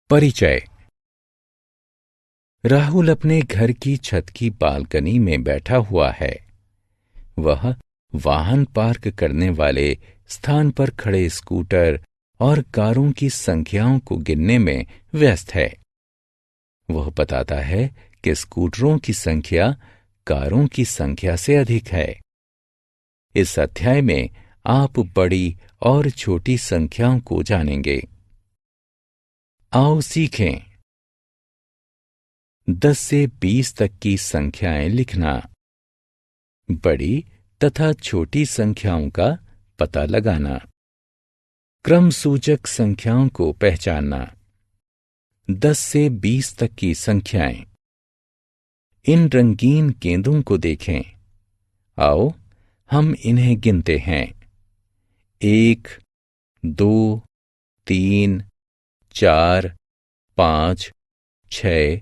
परिचय। राहुल अपने घर की छत की बालकनी में बैठा हुआ है। वह वाहन पार्क करने वाले स्थान पर खड़े स्कूटर और कारों की संख्याओं को गिनने में व्यस्त है। वह बताता है कि स्कूटरों की संख्या कारों की संख्या से अधिक है। इस अध्याय में आप बड़ी और छोटी संख्याओं को जानेंगे। आओ सीखें। 10 से 20 तक की संख्याएं लिखना। बड़ी तथा छोटी संख्याओं का पता लगाना। क्रम सूचक संख्याओं को पहचानना। 10 से 20 तक की संख्याएं। इन रंगीन गेंदों को देखें। आओ हम इन्हें गिनते हैं। 1, 2, 3, 4, 5, 6,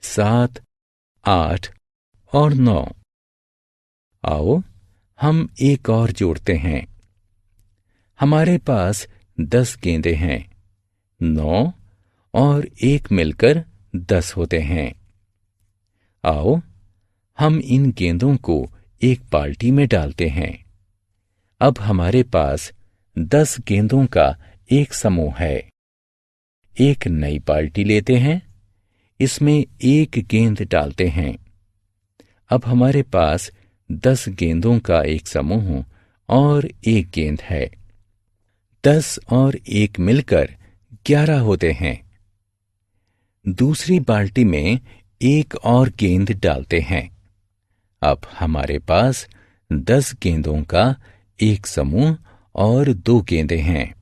7, 8 और 9। आओ हम एक और जोड़ते हैं। हमारे पास 10 गेंदें हैं। 9 और 1 मिलकर 10 होते हैं। आओ हम इन गेंदों को एक बाल्टी में डालते हैं। अब हमारे पास 10 गेंदों का एक समूह है। एक नई बाल्टी लेते हैं। इसमें एक गेंद डालते हैं। अब हमारे पास 10 गेंदों का एक समूह और एक गेंद है। 10 और 1 मिलकर 11 होते हैं। दूसरी बाल्टी में एक और गेंद डालते हैं। अब हमारे पास 10 गेंदों का एक समूह और 2 गेंदें हैं।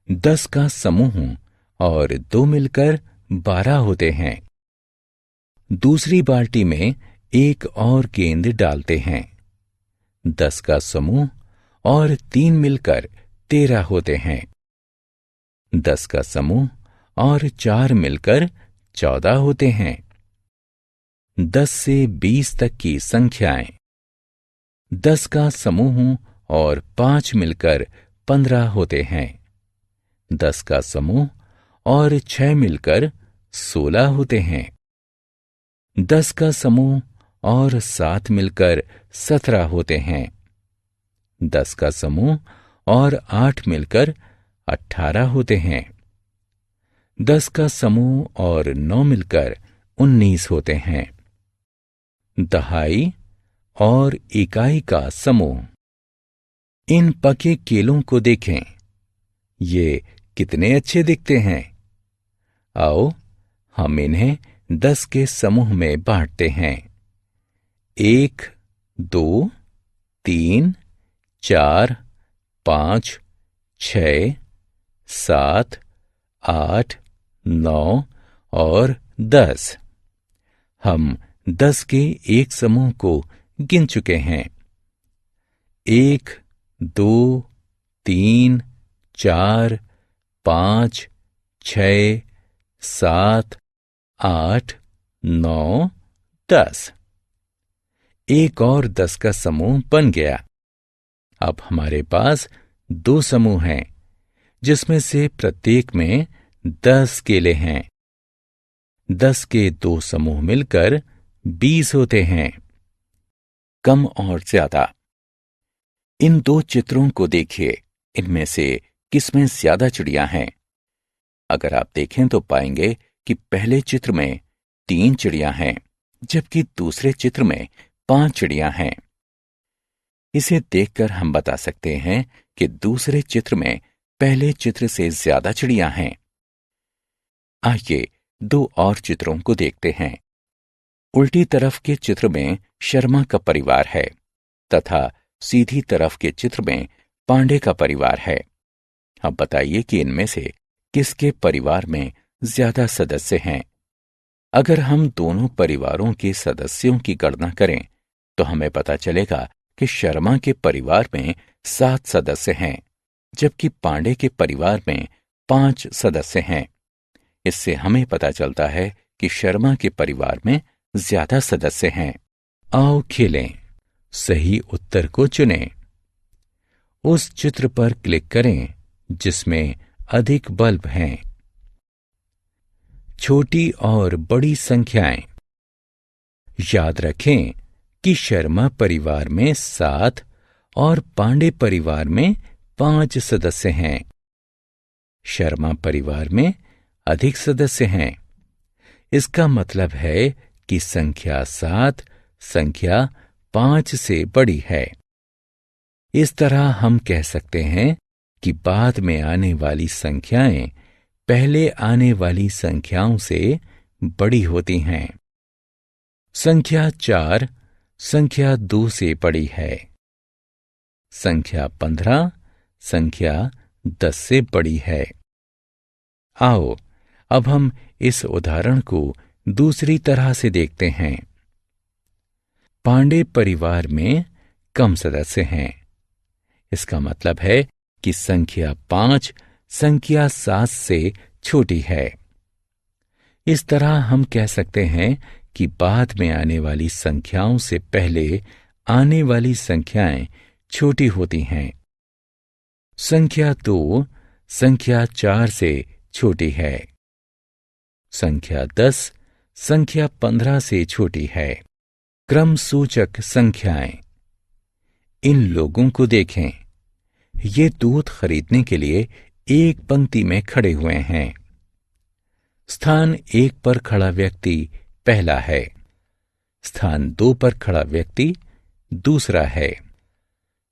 10 का समूह और 2 मिलकर 12 होते हैं। दूसरी बाल्टी में एक और गेंद डालते हैं। 10 का समूह और 3 मिलकर 13 होते हैं। 10 का समूह और 4 मिलकर 14 होते हैं। 10 से 20 तक की संख्याएं। 10 का समूह और 5 मिलकर 15 होते हैं। 10 का समूह और 6 मिलकर 16 होते हैं। 10 का समूह और 7 मिलकर 17 होते हैं। 10 का समूह और 8 मिलकर 18 होते हैं। 10 का समूह और 9 मिलकर 19 होते हैं। दहाई और इकाई का समूह। इन पके केलों को देखें। ये कितने अच्छे दिखते हैं। आओ हम इन्हें 10 के समूह में बांटते हैं। 1, 2, 3, 4, 5, 6, 7, 8, 9 और 10। हम 10 के एक समूह को गिन चुके हैं। 1, 2, 3, 4, 5, 6, 7, 8, 9, 10। एक और 10 का समूह बन गया। अब हमारे पास 2 समूह हैं, जिसमें से प्रत्येक में 10 केले हैं। 10 के 2 समूह मिलकर 20 होते हैं। कम और ज्यादा। इन 2 चित्रों को देखिए। इनमें से किसमें ज्यादा चिड़िया हैं? अगर आप देखें तो पाएंगे कि पहले चित्र में 3 चिड़िया हैं, जबकि दूसरे चित्र में 5 चिड़िया हैं। इसे देखकर हम बता सकते हैं कि दूसरे चित्र में पहले चित्र से ज्यादा चिड़िया हैं। आइए 2 और चित्रों को देखते हैं। उल्टी तरफ के चित्र में शर्मा का परिवार है तथा सीधी तरफ के चित्र में पांडे का परिवार है। अब बताइए कि इनमें से किसके परिवार में ज्यादा सदस्य हैं। अगर हम दोनों परिवारों के सदस्यों की गणना करें तो हमें पता चलेगा कि शर्मा के परिवार में 7 सदस्य हैं, जबकि पांडे के परिवार में 5 सदस्य हैं। इससे हमें पता चलता है कि शर्मा के परिवार में ज्यादा सदस्य हैं। आओ खेलें। सही उत्तर को चुनें। उस चित्र पर क्लिक करें जिसमें अधिक बल्ब हैं। छोटी और बड़ी संख्याएं। याद रखें कि शर्मा परिवार में 7 और पांडे परिवार में 5 सदस्य हैं। शर्मा परिवार में अधिक सदस्य हैं। इसका मतलब है कि संख्या 7 संख्या 5 से बड़ी है। इस तरह हम कह सकते हैं कि बाद में आने वाली संख्याएं पहले आने वाली संख्याओं से बड़ी होती हैं। संख्या 4 संख्या 2 से बड़ी है। संख्या 15 संख्या 10 से बड़ी है। आओ अब हम इस उदाहरण को दूसरी तरह से देखते हैं। पांडे परिवार में कम सदस्य हैं। इसका मतलब है कि संख्या 5 संख्या 7 से छोटी है। इस तरह हम कह सकते हैं कि बाद में आने वाली संख्याओं से पहले आने वाली संख्याएं छोटी होती हैं। संख्या 2 संख्या 4 से छोटी है। संख्या 10 संख्या 15 से छोटी है। क्रम सूचक संख्याएं। इन लोगों को देखें। ये दूध खरीदने के लिए एक पंक्ति में खड़े हुए हैं। स्थान 1 पर खड़ा व्यक्ति पहला है। स्थान 2 पर खड़ा व्यक्ति दूसरा है।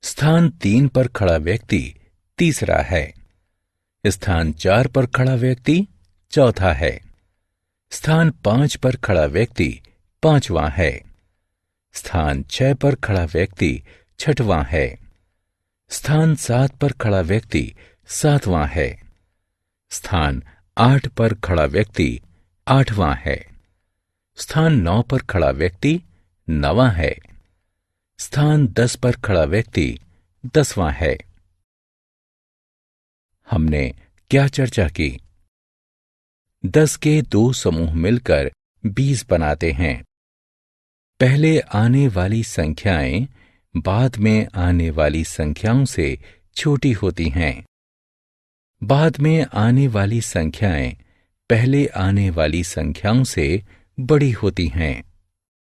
स्थान 3 पर खड़ा व्यक्ति तीसरा है। स्थान 4 पर खड़ा व्यक्ति चौथा है। स्थान 5 पर खड़ा व्यक्ति पांचवां है। स्थान 6 पर खड़ा व्यक्ति छठवां है। स्थान 7 पर खड़ा व्यक्ति सातवां है। स्थान 8 पर खड़ा व्यक्ति आठवां है। स्थान 9 पर खड़ा व्यक्ति नवां है। स्थान 10 पर खड़ा व्यक्ति 10वां है। हमने क्या चर्चा की? 10 के 2 समूह मिलकर 20 बनाते हैं। पहले आने वाली संख्याएं बाद में आने वाली संख्याओं से छोटी होती हैं। बाद में आने वाली संख्याएं पहले आने वाली संख्याओं से बड़ी होती हैं।